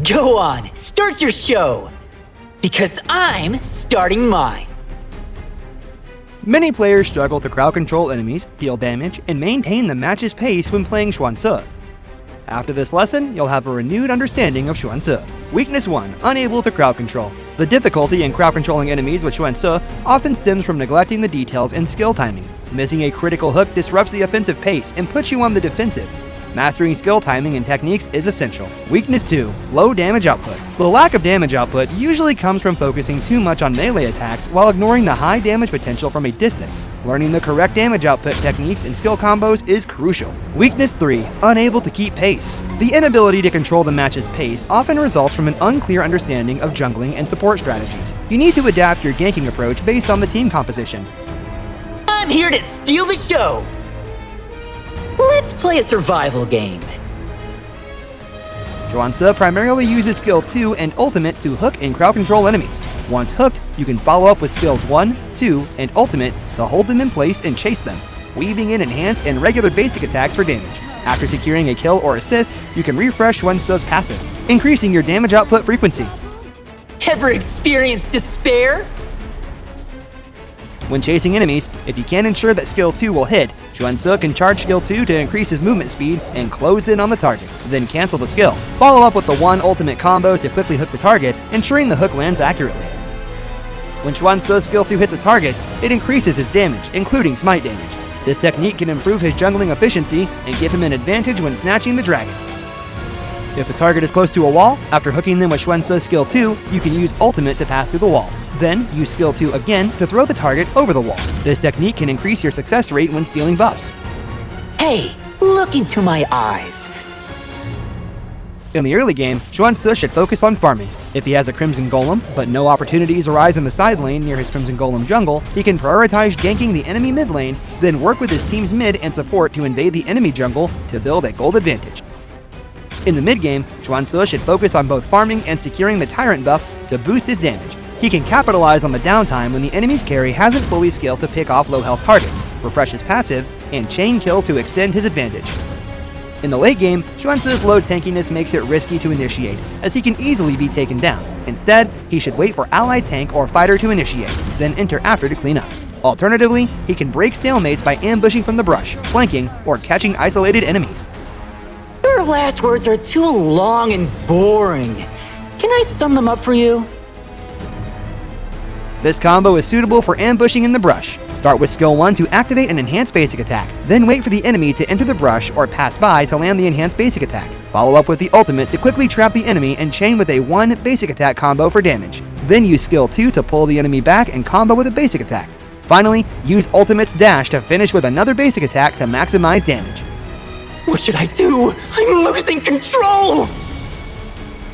Go on, start your show! Because I'm starting mine! Many players struggle to crowd control enemies, deal damage, and maintain the match's pace when playing Xuance. After this lesson, you'll have a renewed understanding of Xuance. Weakness 1. Unable to crowd control. The difficulty in crowd controlling enemies with Xuance often stems from neglecting the details and skill timing. Missing a critical hook disrupts the offensive pace and puts you on the defensive. Mastering skill timing and techniques is essential. Weakness 2. Low damage output. The lack of damage output usually comes from focusing too much on melee attacks while ignoring the high damage potential from a distance. Learning the correct damage output techniques and skill combos is crucial. Weakness 3. Unable to keep pace. The inability to control the match's pace often results from an unclear understanding of jungling and support strategies. You need to adapt your ganking approach based on the team composition. I'm here to steal the show! Let's play a survival game. Xuance primarily uses skill 2 and ultimate to hook and crowd control enemies. Once hooked, you can follow up with skills 1, 2, and ultimate to hold them in place and chase them, weaving in enhanced and regular basic attacks for damage. After securing a kill or assist, you can refresh Xuance's passive, increasing your damage output frequency. Ever experienced despair? When chasing enemies, if you can't ensure that skill 2 will hit, Xuance can charge skill 2 to increase his movement speed and close in on the target, then cancel the skill. Follow up with the 1 ultimate combo to quickly hook the target, ensuring the hook lands accurately. When Xuance's skill 2 hits a target, it increases his damage, including smite damage. This technique can improve his jungling efficiency and give him an advantage when snatching the dragon. If the target is close to a wall, after hooking them with Xuance's skill 2, you can use ultimate to pass through the wall. Then, use skill 2 again to throw the target over the wall. This technique can increase your success rate when stealing buffs. Hey, look into my eyes. In the early game, Xuance should focus on farming. If he has a Crimson Golem, but no opportunities arise in the side lane near his Crimson Golem jungle, he can prioritize ganking the enemy mid lane, then work with his team's mid and support to invade the enemy jungle to build a gold advantage. In the mid game, Xuance should focus on both farming and securing the Tyrant buff to boost his damage. He can capitalize on the downtime when the enemy's carry hasn't fully scaled to pick off low health targets, refresh his passive, and chain kill to extend his advantage. In the late game, Xuance's low tankiness makes it risky to initiate, as he can easily be taken down. Instead, he should wait for allied tank or fighter to initiate, then enter after to clean up. Alternatively, he can break stalemates by ambushing from the brush, flanking, or catching isolated enemies. Your last words are too long and boring. Can I sum them up for you? This combo is suitable for ambushing in the brush. Start with skill 1 to activate an enhanced basic attack, then wait for the enemy to enter the brush or pass by to land the enhanced basic attack. Follow up with the ultimate to quickly trap the enemy and chain with a 1 basic attack combo for damage. Then use skill 2 to pull the enemy back and combo with a basic attack. Finally, use ultimate's dash to finish with another basic attack to maximize damage. What should I do? I'm losing control!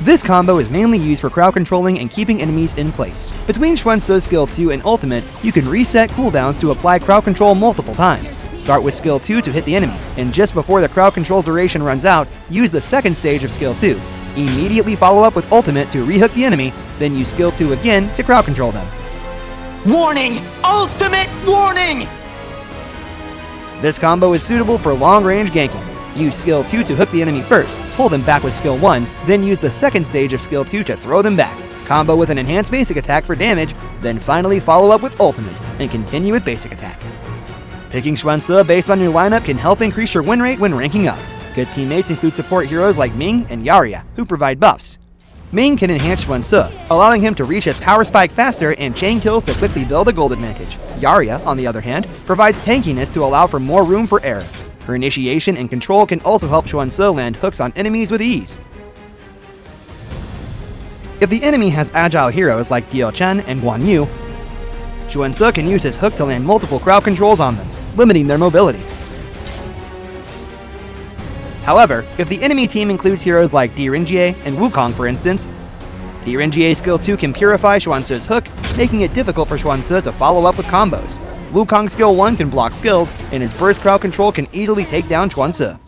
This combo is mainly used for crowd controlling and keeping enemies in place. Between Xuance's skill 2 and ultimate, you can reset cooldowns to apply crowd control multiple times. Start with skill 2 to hit the enemy, and just before the crowd control's duration runs out, use the second stage of skill 2. Immediately follow up with ultimate to rehook the enemy, then use skill 2 again to crowd control them. Warning! Ultimate warning! This combo is suitable for long-range ganking. Use skill 2 to hook the enemy first, pull them back with skill 1, then use the second stage of skill 2 to throw them back. Combo with an enhanced basic attack for damage, then finally follow up with ultimate, and continue with basic attack. Picking Xuance based on your lineup can help increase your win rate when ranking up. Good teammates include support heroes like Ming and Yarya, who provide buffs. Ming can enhance Xuance, allowing him to reach his power spike faster and chain kills to quickly build a gold advantage. Yarya, on the other hand, provides tankiness to allow for more room for error. Her initiation and control can also help Xuance land hooks on enemies with ease. If the enemy has agile heroes like Diao Chen and Guan Yu, Xuance can use his hook to land multiple crowd controls on them, limiting their mobility. However, if the enemy team includes heroes like Di Renjie and Wukong for instance, Di Renjie's skill 2 can purify Xuance's hook, making it difficult for Xuance to follow up with combos. Wukong's skill 1 can block skills, and his burst crowd control can easily take down Xuance.